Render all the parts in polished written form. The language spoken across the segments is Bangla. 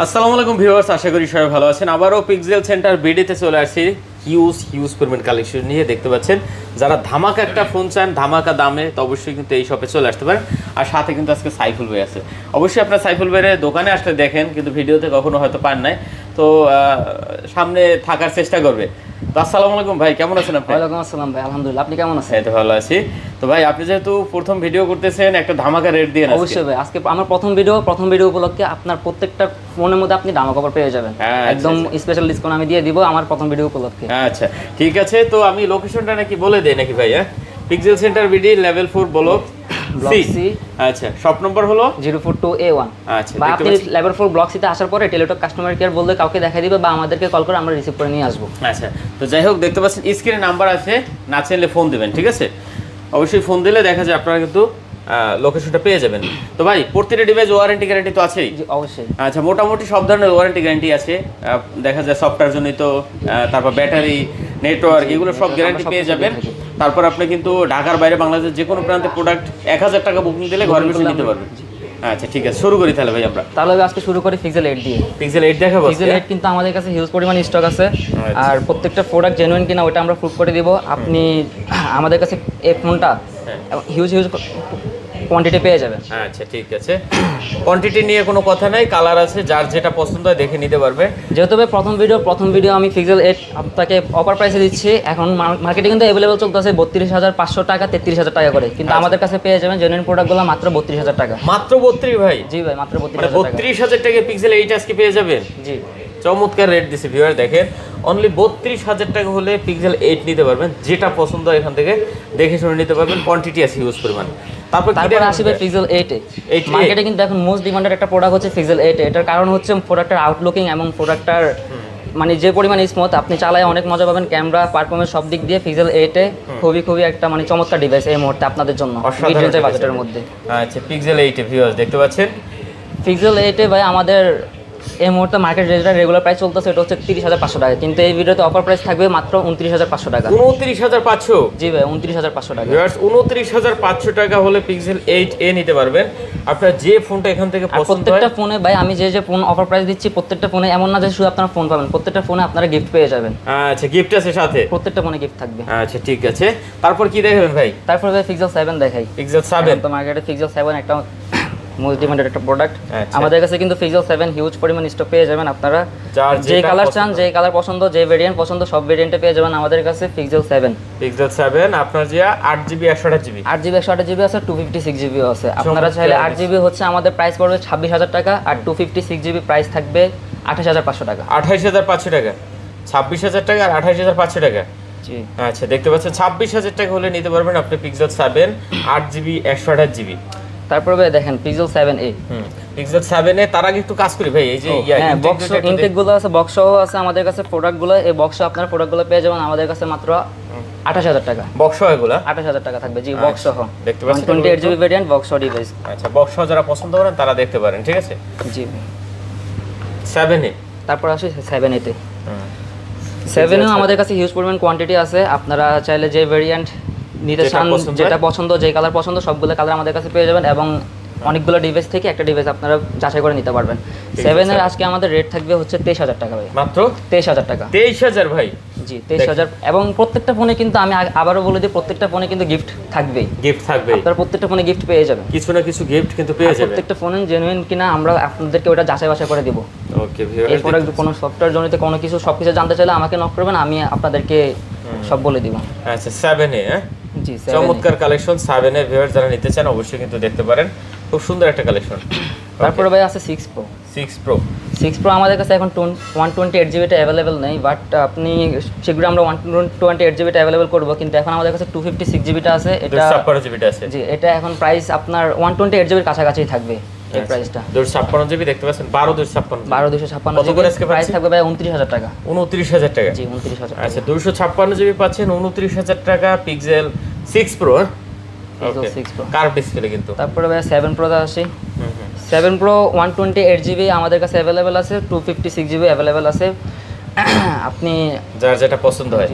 আসসালামু আলাইকুম ভিউয়ার্স, আশা করি সবাই ভালো আছেন। আবারও পিক্সেল সেন্টার বিডিতে চলে আসছি হিউজ পরিমাণ কালেকশন নিয়ে। দেখতে পাচ্ছেন যারা ধামাকা একটা ফোন চান ধামাকা দামে, তো অবশ্যই কিন্তু এই শপে চলে আসতে পারেন। আর সাথে কিন্তু আজকে সাইফুল ভাই আছে। অবশ্যই আপনার সাইফুল ভাইয়ের দোকানে আসলে দেখেন, কিন্তু ভিডিওতে কখনো হয়তো পান নাই, তো সামনে থাকার চেষ্টা করবে। তো আসসালামু আলাইকুম ভাই, কেমন আছেন আপনি? ওয়ালাইকুম আসসালাম ভাই, আলহামদুলিল্লাহ। আপনি কেমন আছেন? এই তো ভালো আছি। তো ভাই আপনি যেহেতু প্রথম ভিডিও করতেছেন, একটা ধামাকা রেট দিয়ে অবশ্যই ভাই, আজকে আমার প্রথম ভিডিও উপলক্ষে আপনার প্রত্যেকটা ফোনের মধ্যে আপনি ধামাকা অফার পেয়ে যাবেন। একদম স্পেশাল ডিসকাউন্ট আমি দিয়ে দিব আমার প্রথম ভিডিও উপলক্ষে। আচ্ছা ঠিক আছে, তো আমি লোকেশনটা নাকি বলে দেই নাকি ভাই? Pixel Center BD level 4 block C. আচ্ছা, শপ নম্বর হলো 042A1। আচ্ছা, বা আপনি লেভেল 4 ব্লক সিতে আসার পরে টেলিটক কাস্টমার কেয়ার বললে কাউকে দেখাই দিবে বা আমাদেরকে কল করে আমরা রিসিভ করে নিয়ে আসবো। আচ্ছা, তো যাই হোক, দেখতে পাচ্ছেন স্ক্রিনে নাম্বার আছে, না চাইলে ফোন দিবেন, ঠিক আছে? অবশ্যই ফোন দিলে দেখা যায় আপনারা কিন্তু লোকেশনটা পেয়ে যাবেন। তো ভাই প্রত্যেকটা ডিভাইস ওয়ারেন্টি গ্যারান্টি তো আছেই? জি অবশ্যই। আচ্ছা, মোটামুটি সব ধরনের ওয়ারেন্টি গ্যারান্টি আছে। দেখা যায় সফটওয়্যার জনিত, তারপর ব্যাটারি, নেটওয়ার্ক, এগুলো সব গ্যারান্টি পেয়ে যাবেন। তারপর আপনি কিন্তু ঢাকার বাইরে বাংলাদেশের যে কোনো প্রান্তে প্রোডাক্ট 1000 টাকা বুকিং দিলে ঘরে বসে নিতে পারবেন। আচ্ছা ঠিক আছে, শুরু করি তাহলে ভাই আমরা। তাহলে আজকে শুরু করি পিক্সেল 8 দিয়ে। পিক্সেল 8 দেখাবো। পিক্সেল 8 কিন্তু আমাদের কাছে হিউজ পরিমাণ স্টক আছে। আর প্রত্যেকটা প্রোডাক্ট জেনুইন কিনা ওটা আমরা প্রুফ করে দিব। আপনি আমাদের কাছে এই ফোনটা হিউজ কোয়ান্টিটি পেয়ে যাবেন। আচ্ছা ঠিক আছে, কোয়ান্টিটি নিয়ে কোনো কথা নাই, কালার আছে, যার যেটা পছন্দ হয় দেখে নিতে পারবে। যেহেতু প্রথম ভিডিও আমি পিক্সেল 8 আপনাকে অফার প্রাইসে দিচ্ছি। এখন মার্কেটে কিন্তু অ্যাভেলেবল চলতেছে 32,500 টাকা, 33,000 টাকা করে, কিন্তু আমাদের কাছে পেয়ে যাবেন জেনুইন প্রোডাক্টগুলো মাত্র 32,000 টাকা। মাত্র 32 ভাই? জি ভাই, মাত্র 32,000 টাকা। 32,000 টাকা পিক্সেল 8 আজকে পেয়ে যাবেন। জি, চমৎকার রেট দিছে ভিউয়ার, দেখেন অনলি 32,000 টাকা হলে পিক্সেল 8 নিতে পারবেন। যেটা পছন্দ হয় এখান থেকে দেখে শুনে নিতে পারবেন, কোয়ান্টিটি আছে হিউজ পরিমাণ। তারপর আসবে পিক্সেল 8 মার্কেটে কিন্তু এখন মোস্ট ডিমান্ডেড একটা প্রোডাক্ট হচ্ছে পিক্সেল 8। এটার কারণ হচ্ছে প্রোডাক্টের আউটলুকিং এবং প্রোডাক্টটার মানে যে পরিমাণ স্মুথ, আপনি চালায় অনেক মজা পাবেন। ক্যামেরা, পারফরমেন্স সব দিক দিয়ে পিক্সেল 8 খুবই একটা মানে চমৎকার ডিভাইস এই মুহূর্তে আপনাদের জন্য মিড রেঞ্জের বাজেটের মধ্যে। আচ্ছা, পিক্সেল 8 ভিউয়ার্স দেখতে পাচ্ছেন। পিক্সেল 8 ভাই আমাদের এই মুহূর্তে মার্কেট রেটটা রেগুলার প্রাইস চলতেছে এটা হচ্ছে 30,500 টাকা, কিন্তু এই ভিডিওতে অফার প্রাইস থাকবে মাত্র 29,500 টাকা। 29,500? জি ভাই, 29,500 টাকা। ভিউয়ার্স 29,500 টাকা হলে পিক্সেল 8a নিতে পারবেন। আপনার যে ফোনটা এখান থেকে পছন্দ হয়, প্রত্যেকটা ফোনে ভাই আমি যে ফোন অফার প্রাইস দিচ্ছি প্রত্যেকটা ফোনে এমন না যে শুধু আপনারা ফোন পাবেন, প্রত্যেকটা ফোনে আপনারা গিফট পেয়ে যাবেন। আচ্ছা, গিফট আছে সাথে? প্রত্যেকটা ফোনে গিফট থাকবে। আচ্ছা ঠিক আছে, তারপর কি দেখাবেন ভাই? তারপর ভাই পিক্সেল 7 দেখাই। পিক্সেল 7 তো মার্কেটে পিক্সেল 7 একটা মোস্ট ডিমান্ডেড একটা প্রোডাক্ট। আচ্ছা। আমাদের কাছে কিন্তু পিক্সেল 7 হিউজ পরিমাণ স্টক পেয়ে যাবেন। আপনারা যে কালার চান, যে কালার পছন্দ, যে ভেরিয়েন্ট পছন্দ সব ভেরিয়েন্টে পেয়ে যাবেন আমাদের কাছে পিক্সেল 7। পিক্সেল 7 আপনার যে 8GB 128GB 8GB 128GB আছে, 256GB আছে। আপনারা চাইলে 8GB হচ্ছে আমাদের প্রাইস পড়বে 26,000 টাকা, আর 256GB প্রাইস থাকবে 28,500 টাকা। 28,500 টাকা, 26,000 টাকা আর 28,500 টাকা। জি আচ্ছা, দেখতে পাচ্ছেন 26,000 টাকা হলে নিতে পারবেন আপনি পিক্সেল 7 8GB 128GB। তারপরে ভাই দেখেন পিক্সেল 7a। পিক্সেল 7 তার আগে একটু কাজ করি ভাই, এই যে বক্স ইনটেকগুলো আছে, বক্স সহ আছে আমাদের কাছে প্রোডাক্টগুলো। এই বক্সে আপনারা প্রোডাক্টগুলো পেয়ে যাবেন আমাদের কাছে মাত্র 28,000 টাকা। বক্স সহ এগুলা 28,000 টাকা থাকবে। জি, বক্স সহ দেখতে পাচ্ছেন 28GB ভেরিয়েন্ট বক্স সহ ডিভাইস। আচ্ছা, বক্স সহ যারা পছন্দ করেন তারা দেখতে পারেন, ঠিক আছে? জি, 7a। তারপর আসি 7a তে। 7এও আমাদের কাছে হিউজ পরিমাণ কোয়ান্টিটি আছে। আপনারা চাইলে যে ভেরিয়েন্ট নিতে চান, যেটা পছন্দ, যে কালার পছন্দ সবগুলো কালার আমাদের কাছে পেয়ে যাবেন, এবং অনেকগুলো ডিভাইস থেকে একটা ডিভাইস আপনারা যাচাই করে নিতে পারবেন। 7 আজকে আমাদের রেট থাকবে হচ্ছে 23,000 টাকা ভাই। মাত্র 23,000 টাকা? 23,000 ভাই? জি 23,000। এবং প্রত্যেকটা ফোনে কিন্তু আমি আবারও বলে দিই, প্রত্যেকটা ফোনে কিন্তু গিফট থাকবেই। গিফট থাকবে, আপনারা প্রত্যেকটা ফোনে গিফট পেয়ে যাবেন, কিছু না কিছু গিফট কিন্তু পেয়ে যাবেন। প্রত্যেকটা ফোনে জেনুইন কিনা আমরা আপনাদেরকে ওটা যাচাই বাছাই করে দিব। ওকে ভিউয়ার, এই প্রোডাক্ট কোনো সফটওয়্যার জনিত কোনো কিছু সবকিছু জানতে চাইলে আমাকে নক করবেন, আমি আপনাদেরকে সব বলে দিব। আচ্ছা 7a, জি চমৎকার কালেকশন 7a ভিউয়ার, যারা নিতে চান অবশ্যই কিন্তু দেখতে পারেন, খুব সুন্দর একটা কালেকশন। তারপরে ভাই আছে 6 Pro। 6 Pro আমাদের কাছে এখন 128GB টা অ্যাভেলেবেল নেই, বাট আপনি শীঘ্রই আমরা 128GB টা অ্যাভেলেবেল করব, কিন্তু এখন আমাদের কাছে 256GB টা আছে। এটা 256GB টা আছে। জি, এটা এখন প্রাইস আপনার 128GB এর কাছাকাছি থাকবে এই প্রাইসটা। 256GB দেখতে পাচ্ছেন, 12256 প্রাইস থাকবে ভাই 29,000 টাকা। 29,000 টাকা? জি 29,000। আচ্ছা, 256GB পাচ্ছেন 29,000 টাকা, pixel 6 Pro। Pixel 6 Pro curve display কিন্তু। তারপরে ভাই 7 Pro তে আসি। 7 Pro 128GB আমাদের কাছে অ্যাভেলেবেল আছে, 256GB অ্যাভেলেবেল আছে। আপনি যার যেটা পছন্দ হয়।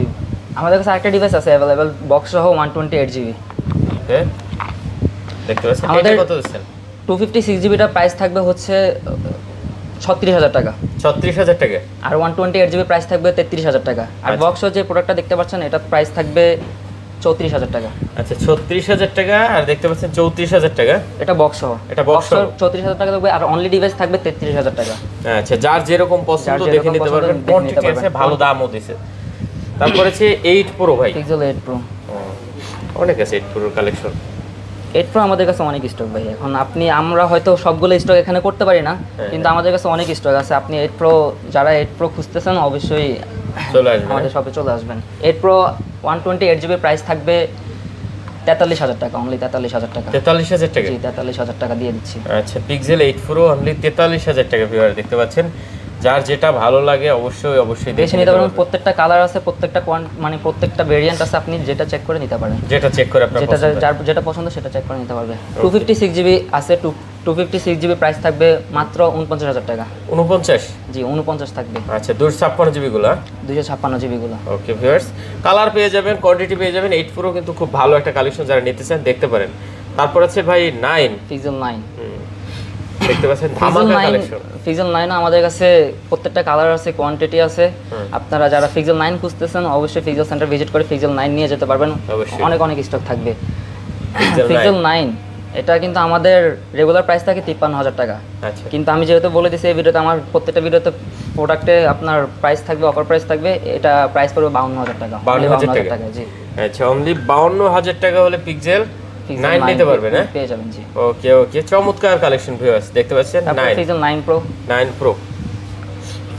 আমাদের কাছে আরেকটা ডিভাইস আছে অ্যাভেলেবেল বক্স সহ 128GB। ওকে, দেখতে পাচ্ছেন এটা কত দিচ্ছেন? 256GB টা প্রাইস থাকবে হচ্ছে 36,000 টাকা। 36,000 টাকা। আর 128 জিবি প্রাইস থাকবে 33,000 টাকা। আর আচ্ছা। বক্সও যে প্রোডাক্টটা দেখতে পাচ্ছেন এটা প্রাইস থাকবে 34,000 টাকা। আচ্ছা 36,000 টাকা, আর দেখতে পাচ্ছেন 34,000 টাকা। এটা বক্স সহ। এটা box সহ। 34,000 টাকা থাকবে, আর অনলি ডিভাইস থাকবে 33,000 টাকা। আচ্ছা, যার যেরকম পছন্দ যার দেখে যেরকম নিতে পছন্দ পারবেন, দেখে কোয়ান্টিটি নিতে আছে, পারবেন। ভালো দামও দিছে। তারপরে আছে 8 Pro ভাই। Pixel 8 Pro। অনেক আছে 8 Pro কালেকশন। 8 Pro আমাদের কাছে অনেক স্টক ভাই। এখন আমরা হয়তো সবগুলো স্টক এখানে করতে পারি না, কিন্তু আমাদের কাছে অনেক স্টক আছে। আপনি 8 Pro, যারা 8 Pro খুঁজতেছেন অবশ্যই চলে আসবেন আমাদের শপে চলে আসবেন। 8 Pro 128 জিবি প্রাইস থাকবে 43,000 টাকা, অনলি 43,000 টাকা। 43,000 টাকা। জি, 43,000 টাকা দিয়ে দিচ্ছি। আচ্ছা, পিক্সেল 8 Pro অনলি 43,000 টাকা ভিউয়ার দেখতে পাচ্ছেন। যার যেটা ভালো লাগে অবশ্যই বেশি নিতে পারবেন। প্রত্যেকটা কালার আছে, প্রত্যেকটা মানে প্রত্যেকটা ভেরিয়েন্ট আছে, আপনি যেটা চেক করে নিতে পারেন। যেটা চেক করে আপনার যেটা পছন্দ। যার যেটা পছন্দ সেটা চেক করে নিতে পারবে। 256 জিবি আছে, 256 জিবি প্রাইস থাকবে মাত্র 49,000 টাকা। 49? জি, 49 থাকবে। আচ্ছা, 256 জিবি গুলো। 256 জিবি গুলো। ওকে ভিউয়ার্স, কালার পেয়ে যাবেন, কোয়ান্টিটি পেয়ে যাবেন। 8 Pro কিন্তু খুব ভালো একটা কালেকশন, যারা নিতে চান দেখতে পারেন। তারপর আছে ভাই 9 Pixel 9। দেখতে পাচ্ছেন Pixel ধামাকা 9, কালেকশন। Pixel 9 আমাদের কাছে প্রত্যেকটা কালার আছে, কোয়ান্টিটি আছে। আপনারা যারা Pixel 9 খুঁজতেছেন অবশ্যই Pixel সেন্টার ভিজিট করে Pixel 9 নিয়ে যেতে পারবেন। অবশ্যই। অনেক স্টক থাকবে। Pixel Pixel 9 এটা কিন্তু আমাদের রেগুলার প্রাইস থাকে 53,000 টাকা। আচ্ছা, কিন্তু আমি যেহেতু বলে দিছি এই ভিডিওতে, আমার প্রত্যেকটা ভিডিওতে প্রোডাক্টে আপনার প্রাইস থাকবে, অফার প্রাইস থাকবে, এটা প্রাইস পড়বে 52,000 টাকা। 52,000 টাকা। জি, আচ্ছা, অনলি 52,000 টাকা হলে পিক্সেল 9 নিতে পারবেন। হ্যাঁ, পেয়ে যাবেন। জি, ওকে, চমৎকার কালেকশন ভিউয়ার্স দেখতে পাচ্ছেন। তারপর 9 Pixel 9 Pro। 9 Pro।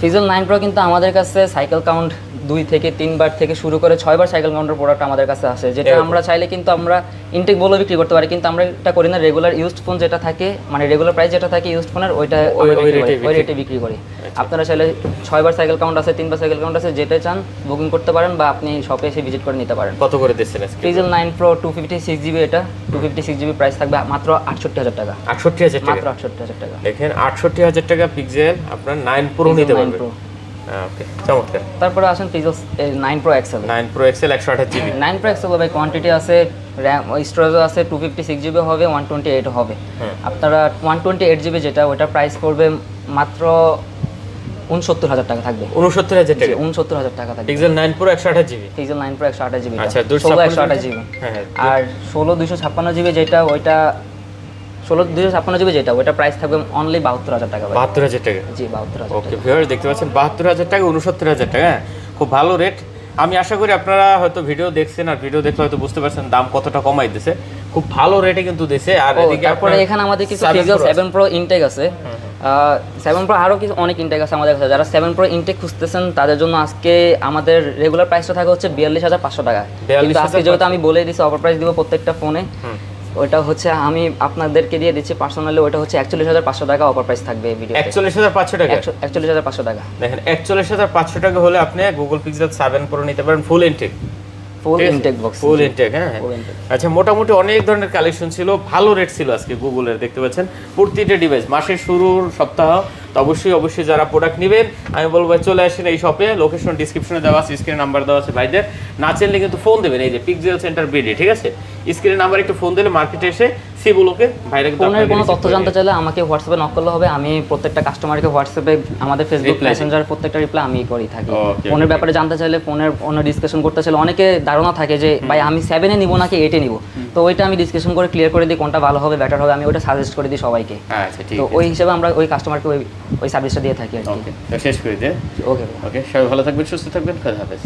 Pixel 9 Pro কিন্তু আমাদের কাছে সাইকেল কাউন্ট 2 থেকে 3 বার থেকে শুরু করে 6 বার সাইকেল কাউন্টের প্রোডাক্ট আমাদের কাছে আছে, যেটা এরকম। আমরা চাইলে কিন্তু আমরা ইনটেক বলে বিক্রি করতে পারি, কিন্তু আমরা এটা করি না। রেগুলার ইউজড ফোন যেটা থাকে, মানে রেগুলার প্রাইস যেটা থাকে ইউজড ফোনের, ওইটা ওই ওই রেটে রেটে বিক্রি করি। আপনারা চাইলে 6 বার সাইকেল কাউন্ট আছে, 3 বার সাইকেল কাউন্ট আছে, যেটা চান বুকিং করতে পারেন, বা আপনি শপে এসে ভিজিট করে নিতে পারেন। কত করে দিচ্ছেন আজকে? Pixel 9 Pro 256 জিবি, এটা 256 জিবি প্রাইস থাকবে মাত্র 68,000 টাকা। 68,000 টাকা। মাত্র 68,000 টাকা। দেখেন 68,000 টাকা পিক্সেল আপনার 9 Pro নিতে 9 পারবেন। Pro। ওকে, চমৎকার। তারপরে আসেন Pixel 9 Pro XL। 9 Pro XL 128 GB. 9 Pro XL ভাই কোয়ান্টিটি আছে, র্যাম স্টোরেজও আছে, 256 জিবি হবে, 128 হবে। আপনারা 128 জিবি যেটা, ওটা প্রাইস পড়বে মাত্র 69,000 টাকা থাকবে। 69,000 টাকা। 69,000 টাকা থাকবে। Pixel 9 Pro 128 GB. Pixel 9 Pro 128 GB. আচ্ছা, 128 জিবি। হ্যাঁ। আর 256 জিবি যেটা, ওইটা 256 জিবি যেটা, ওইটা প্রাইস থাকবে অনলি 72,000 টাকা ভাই। 72,000 টাকা। জি, 72,000 ওকে টাকা। ভিউয়ার্স দেখতে পাচ্ছেন 72,000 টাকা, 69,000 টাকা। হ্যাঁ, খুব ভালো রেট। আমি আশা করি আপনারা হয়তো ভিডিও দেখছেন, আর ভিডিও দেখলে হয়তো বুঝতে পারছেন দাম কতটা কমাই দিছে। খুব ভালো রেটে কিন্তু দিছে। আর এদিকে তারপরে আপনার এখানে আমাদের কিছু 7 Pixel Pro 7 Pro ইনটেক আছে। 7 Pro আরও কিছু অনেক ইনটেক আছে আমাদের কাছে। যারা 7 Pro ইনটেক খুঁজতেছেন তাদের জন্য আজকে আমাদের রেগুলার প্রাইসটা থাকে হচ্ছে 42,500 টাকা। কিন্তু আজকে যেহেতু আমি বলে দিছি অফার প্রাইস দিব প্রত্যেকটা ফোনে, ওইটা হচ্ছে আমি আপনাদেরকে দিয়ে দিচ্ছি পার্সোনালি, ওইটা হচ্ছে 41,500 টাকা অফার প্রাইস থাকবে এই ভিডিওতে। 41,500 টাকা। 41,500 টাকা। দেখেন 41,500 টাকা হলে আপনি গুগল পিক্সেল 7 Pro নিতে পারেন ফুল ইনটেক। ফুল ইনটেক বক্স। ফুল ইনটেক। হ্যাঁ, Full intake। আচ্ছা, মোটামুটি অনেক ধরনের কালেকশন ছিল, ভালো রেট ছিল আজকে গুগলের। দেখতে পাচ্ছেন প্রতিটা ডিভাইস মাসের শুরুর সপ্তাহ, তো অবশ্যই যারা প্রোডাক্ট নেবেন আমি বলবো ভাই চলে আসেন এই শপে। লোকেশন ডিসক্রিপশনে দেওয়া আছে, স্ক্রিনে নাম্বার দেওয়া আছে ভাইদের। না চাইলে কিন্তু ফোন দেবেন, এই যে পিক্সেল সেন্টার বিডি, ঠিক আছে? স্ক্রিনে নাম্বার একটু ফোন দিলে মার্কেটে এসে সিবুলোকে ভাইরা কিন্তু ফোনের আপনাকে কোনো receive তথ্য করে জানতে নেবে। চাইলে আমাকে হোয়াটসঅ্যাপে নক করলে হবে। আমি প্রত্যেকটা কাস্টমারকে হোয়াটসঅ্যাপে আমাদের ফেসবুক Reply দিই। মেসেঞ্জার প্রত্যেকটা রিপ্লাই আমি করে থাকি। Okay, ফোনের okay. ব্যাপারে জানতে চাইলে, ফোনের অন্য ডিসকাশন করতে চাইলে, অনেকে ধারণা থাকে যে ভাই আমি 7 এ নিব নাকি 8 এ নিব, তো ওইটা আমি ডিসকাশন করে ক্লিয়ার করে দিই কোনটা ভালো হবে, বেটার হবে, আমি ওইটা সাজেস্ট করে দিই সবাইকে। আচ্ছা, ঠিক তো আছে। ওই হিসেবে আমরা ওই কাস্টমারকে ওই সার্ভিসটা দিয়ে থাকি আর কি। ওকে, তো শেষ করে দে। ওকে। ওকে, সবাই ভালো থাকবেন, সুস্থ থাকবেন, খোদা হাফেজ।